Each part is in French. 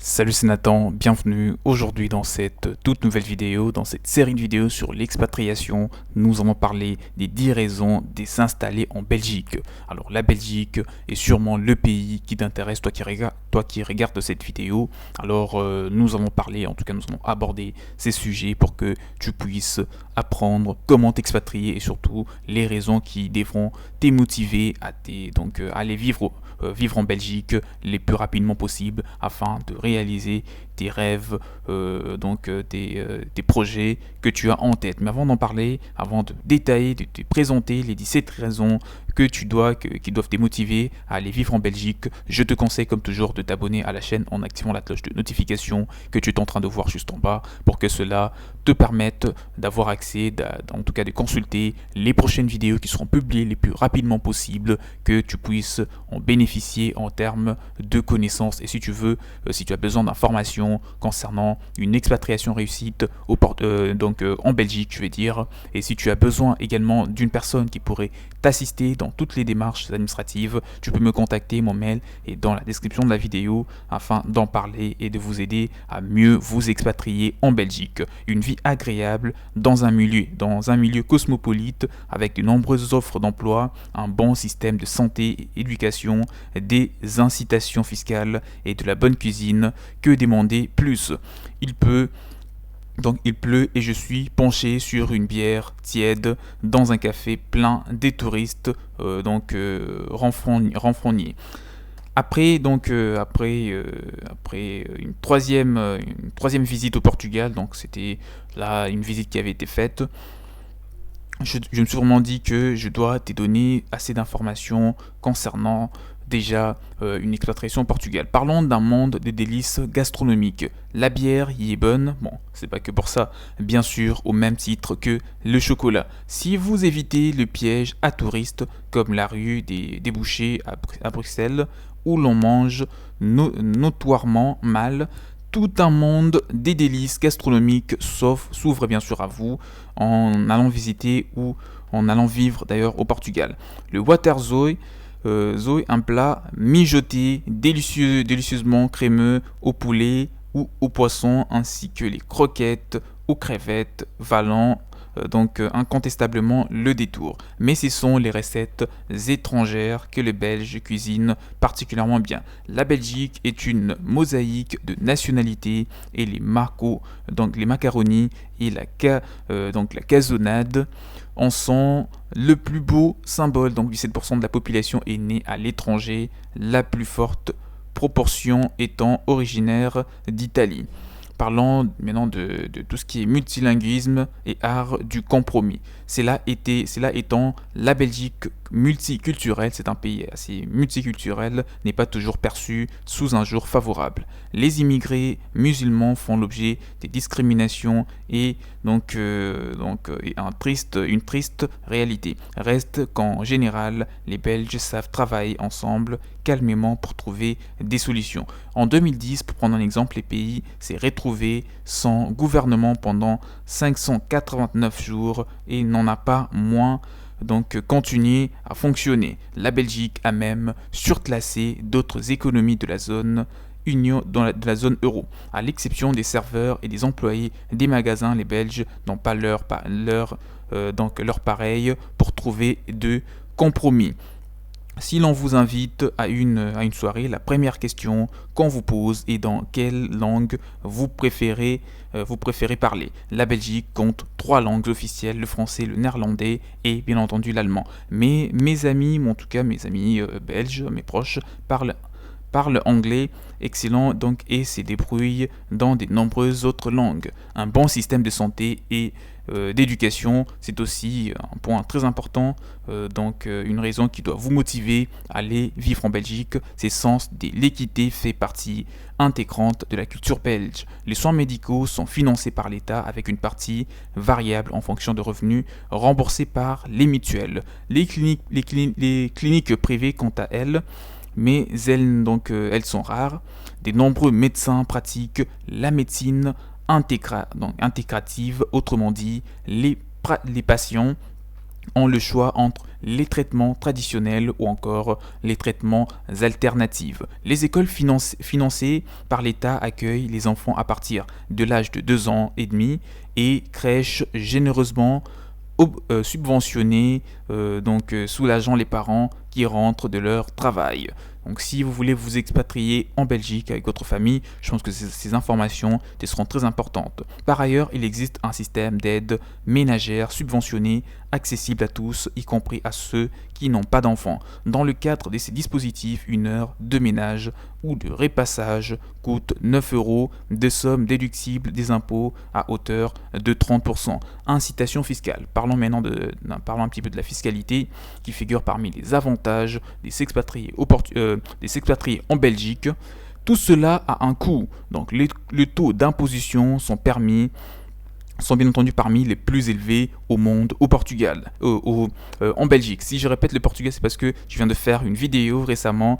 Salut, c'est Nathan, bienvenue aujourd'hui dans cette toute nouvelle vidéo, dans cette série de vidéos sur l'expatriation. Nous allons parler des 10 raisons de s'installer en Belgique. Alors la Belgique est sûrement le pays qui t'intéresse, toi qui regardes cette vidéo. Alors nous allons parler, en tout cas nous allons aborder ces sujets pour que tu puisses apprendre comment t'expatrier et surtout les raisons qui devront te motiver à aller vivre en Belgique le plus rapidement possible afin de réaliser tes rêves, tes projets que tu as en tête. Mais avant d'en parler, avant de détailler, de te présenter les 17 raisons qui doivent te motiver à aller vivre en Belgique, je te conseille comme toujours de t'abonner à la chaîne en activant la cloche de notification que tu es en train de voir juste en bas pour que cela te permette d'avoir accès, en tout cas de consulter les prochaines vidéos qui seront publiées le plus rapidement possible, que tu puisses en bénéficier en termes de connaissances. Et si tu as besoin d'informations concernant une expatriation réussite en Belgique, je vais dire, et si tu as besoin également d'une personne qui pourrait t'assister dans toutes les démarches administratives, tu peux me contacter, mon mail est dans la description de la vidéo afin d'en parler et de vous aider à mieux vous expatrier en Belgique. Une vie agréable dans un milieu cosmopolite avec de nombreuses offres d'emploi, un bon système de santé et éducation, des incitations fiscales et de la bonne cuisine. Que demander plus? Il pleut et je suis penché sur une bière tiède dans un café plein des touristes renfrognés. Après une troisième visite au Portugal, donc c'était là une visite qui avait été faite, je me suis vraiment dit que je dois te donner assez d'informations concernant déjà une expatriation au Portugal. Parlons d'un monde des délices gastronomiques. La bière y est bonne, bon, c'est pas que pour ça, bien sûr, au même titre que le chocolat. Si vous évitez le piège à touristes, comme la rue des débouchés à Bruxelles, où l'on mange notoirement mal, tout un monde des délices gastronomiques s'ouvre bien sûr à vous en allant visiter ou en allant vivre d'ailleurs au Portugal. Le water Zoe, un plat mijoté, délicieusement crémeux au poulet ou au poisson, ainsi que les croquettes aux crevettes, valant incontestablement le détour. Mais ce sont les recettes étrangères que les Belges cuisinent particulièrement bien. La Belgique est une mosaïque de nationalités et les macaronis et la casonnade en sont le plus beau symbole. Donc 17% de la population est née à l'étranger, la plus forte proportion étant originaire d'Italie. Parlons maintenant de tout ce qui est multilinguisme et art du compromis. Cela étant la Belgique multiculturelle, c'est un pays assez multiculturel, n'est pas toujours perçu sous un jour favorable. Les immigrés musulmans font l'objet des discriminations et une triste réalité. Reste qu'en général, les Belges savent travailler ensemble calmement pour trouver des solutions. En 2010, pour prendre un exemple, les pays s'est retrouvé sans gouvernement pendant 589 jours et n'en a pas moins continué à fonctionner. La Belgique a même surclassé d'autres économies de la zone de la zone euro. À l'exception des serveurs et des employés des magasins, les Belges n'ont pas leur pareil pour trouver de compromis. Si l'on vous invite à une soirée, la première question qu'on vous pose est dans quelle langue vous préférez parler. La Belgique compte 3 langues officielles, le français, le néerlandais et bien entendu l'allemand. Mais mes amis belges, mes proches, parlent anglais excellent et se débrouillent dans de nombreuses autres langues. Un bon système de santé et d'éducation, c'est aussi un point très important, une raison qui doit vous motiver à aller vivre en Belgique. Ce sens de l'équité fait partie intégrante de la culture belge. Les soins médicaux sont financés par l'État avec une partie variable en fonction de revenus remboursés par les mutuelles. Les cliniques privées, quant à elles, mais elles sont rares. De nombreux médecins pratiquent la médecine intégrative, autrement dit, les patients ont le choix entre les traitements traditionnels ou encore les traitements alternatifs. Les écoles financées par l'État accueillent les enfants à partir de l'âge de 2 ans et demi et crèches généreusement subventionnées, soulageant les parents qui rentrent de leur travail. Donc si vous voulez vous expatrier en Belgique avec votre famille, je pense que ces informations te seront très importantes. Par ailleurs, il existe un système d'aide ménagère subventionnée, accessible à tous, y compris à ceux qui n'ont pas d'enfants. Dans le cadre de ces dispositifs, une heure de ménage ou de repassage coûte 9 €, de somme déductible des impôts à hauteur de 30%. Incitation fiscale. Parlons maintenant parlons un petit peu de la fiscalité qui figure parmi les avantages des expatriés en Belgique. Tout cela a un coût. Donc les taux d'imposition sont bien entendu parmi les plus élevés au monde, au Portugal, en Belgique. Si je répète le Portugal, c'est parce que je viens de faire une vidéo récemment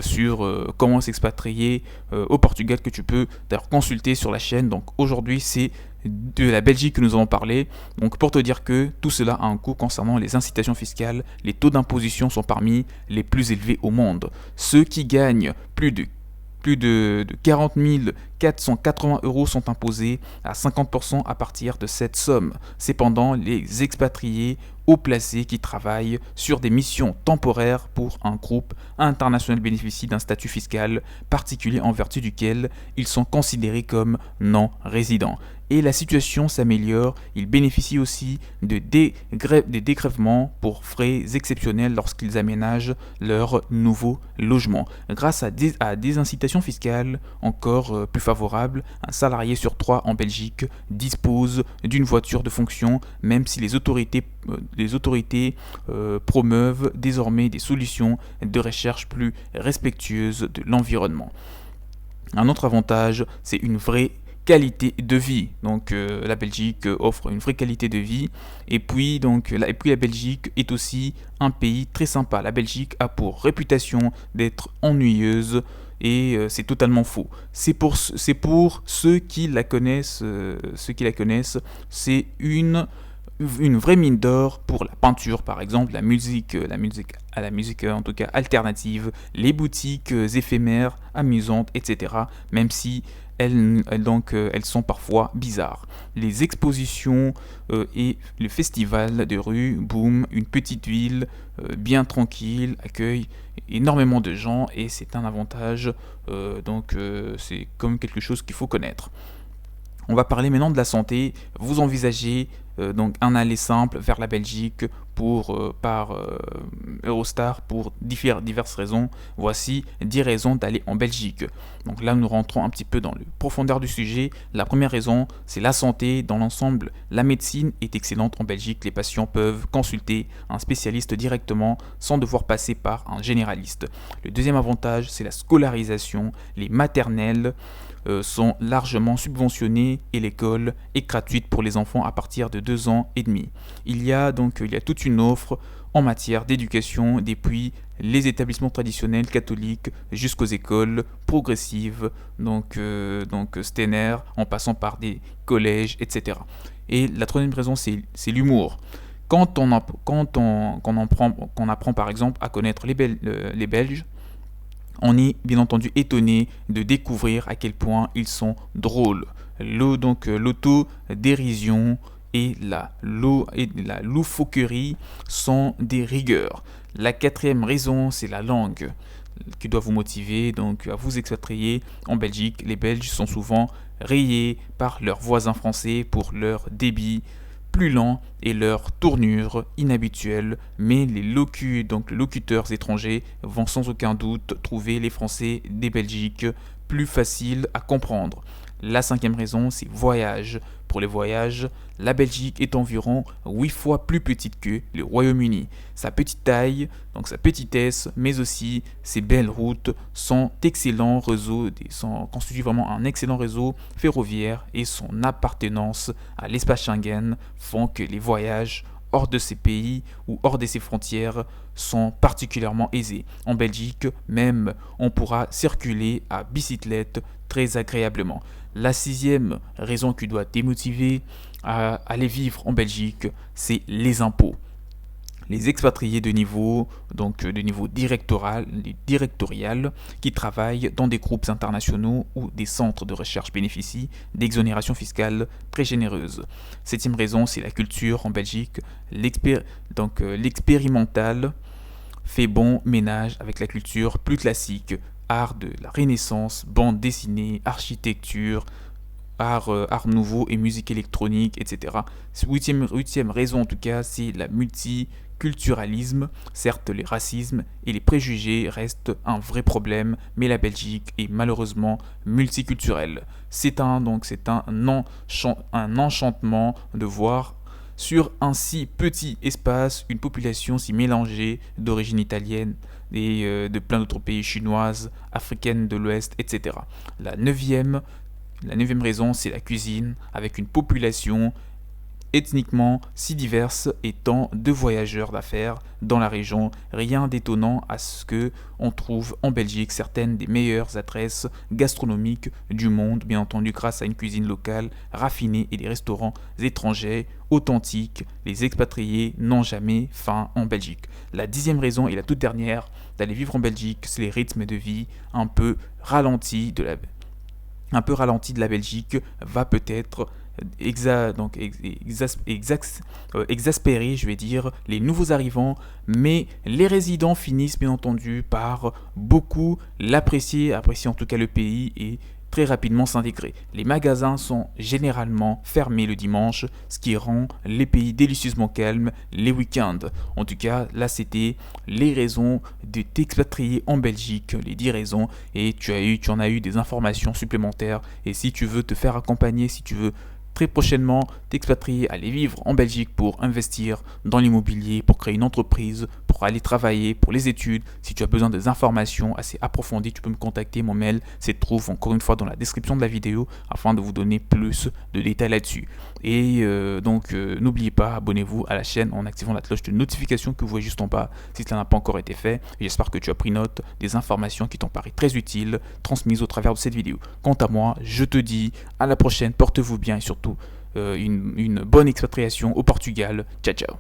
sur comment s'expatrier au Portugal que tu peux d'ailleurs consulter sur la chaîne. Donc aujourd'hui, c'est de la Belgique que nous allons parler. Donc pour te dire que tout cela a un coût concernant les incitations fiscales, les taux d'imposition sont parmi les plus élevés au monde. Ceux qui gagnent plus de 40 480 € sont imposés à 50% à partir de cette somme. Cependant, les expatriés haut placés qui travaillent sur des missions temporaires pour un groupe international bénéficient d'un statut fiscal particulier en vertu duquel ils sont considérés comme non-résidents. Et la situation s'améliore, ils bénéficient aussi de des dégrèvements pour frais exceptionnels lorsqu'ils aménagent leur nouveau logement. Grâce à des incitations fiscales encore plus favorables, un salarié sur 3 en Belgique dispose d'une voiture de fonction, même si les autorités promeuvent désormais des solutions de recherche plus respectueuses de l'environnement. Un autre avantage, c'est une vraie qualité de vie. Donc la Belgique offre une vraie qualité de vie et puis la Belgique est aussi un pays très sympa. La Belgique a pour réputation d'être ennuyeuse et c'est totalement faux. C'est pour ceux qui la connaissent, c'est une vraie mine d'or pour la peinture par exemple, la musique en tout cas alternative, les boutiques éphémères, amusantes, etc. Même si elles sont parfois bizarres. Les expositions et le festival de rue, boum, une petite ville bien tranquille, accueille énormément de gens et c'est un avantage, c'est comme quelque chose qu'il faut connaître. On va parler maintenant de la santé. Vous envisagez un aller simple vers la Belgique par Eurostar pour diverses raisons. Voici 10 raisons d'aller en Belgique. Donc là, nous rentrons un petit peu dans la profondeur du sujet. La première raison, c'est la santé. Dans l'ensemble, la médecine est excellente en Belgique. Les patients peuvent consulter un spécialiste directement sans devoir passer par un généraliste. Le deuxième avantage, c'est la scolarisation. Les maternelles sont largement subventionnées et l'école est gratuite pour les enfants à partir de 2 ans et demi. Il y a toute une offre en matière d'éducation depuis les établissements traditionnels catholiques jusqu'aux écoles progressives, Steiner, en passant par des collèges, etc. Et la troisième raison, c'est l'humour. Quand on apprend par exemple à connaître les Belges, on est bien entendu étonné de découvrir à quel point ils sont drôles. L'autodérision et la loufoquerie sont des rigueurs. La quatrième raison, c'est la langue qui doit vous motiver à vous expatrier en Belgique. Les Belges sont souvent rayés par leurs voisins français pour leur débit plus lent et leur tournure inhabituelle, mais les locuteurs étrangers vont sans aucun doute trouver les Français des Belgiques plus faciles à comprendre. La cinquième raison, c'est voyage. Pour les voyages, la Belgique est environ 8 fois plus petite que le Royaume-Uni. Sa petite taille, sa petitesse, mais aussi ses belles routes constituent vraiment un excellent réseau ferroviaire et son appartenance à l'espace Schengen font que les voyages hors de ces pays ou hors de ces frontières sont particulièrement aisés. En Belgique, même, on pourra circuler à bicyclette très agréablement. La sixième raison qui doit démotiver à aller vivre en Belgique, c'est les impôts. les expatriés de niveau, directorial qui travaillent dans des groupes internationaux ou des centres de recherche bénéficient d'exonérations fiscales très généreuses. Septième raison, c'est la culture en Belgique. L'expérimental fait bon ménage avec la culture plus classique, art de la Renaissance, bande dessinée, architecture, art nouveau et musique électronique, etc. Huitième raison en tout cas, c'est la multiculturalisme. Certes, les racismes et les préjugés restent un vrai problème, mais la Belgique est malheureusement multiculturelle. C'est un enchantement de voir sur un si petit espace une population si mélangée d'origine italienne et de plein d'autres pays, chinoises, africaines de l'Ouest, etc. La neuvième raison, c'est la cuisine, avec une population ethniquement si diverse et tant de voyageurs d'affaires dans la région. Rien d'étonnant à ce que on trouve en Belgique certaines des meilleures adresses gastronomiques du monde, bien entendu grâce à une cuisine locale raffinée et des restaurants étrangers authentiques. Les expatriés n'ont jamais faim en Belgique. La dixième raison et la toute dernière d'aller vivre en Belgique, c'est les rythmes de vie un peu ralentis de la Belgique va peut-être exaspérer, je vais dire, les nouveaux arrivants, mais les résidents finissent bien entendu par beaucoup apprécier en tout cas le pays et très rapidement s'intégrer. Les magasins sont généralement fermés le dimanche, ce qui rend les pays délicieusement calmes les week-ends. En tout cas, là c'était les raisons de t'expatrier en Belgique, les 10 raisons, et tu en as eu des informations supplémentaires. Et si tu veux te faire accompagner, si tu veux très prochainement t'expatrier, aller vivre en Belgique pour investir dans l'immobilier, pour créer une entreprise, pour aller travailler, pour les études. Si tu as besoin des informations assez approfondies, tu peux me contacter. Mon mail se trouve encore une fois dans la description de la vidéo afin de vous donner plus de détails là-dessus. Et n'oubliez pas, abonnez-vous à la chaîne en activant la cloche de notification que vous voyez juste en bas si cela n'a pas encore été fait. J'espère que tu as pris note des informations qui t'ont paru très utiles, transmises au travers de cette vidéo. Quant à moi, je te dis à la prochaine, portez-vous bien et surtout une bonne expatriation au Portugal. Ciao ciao.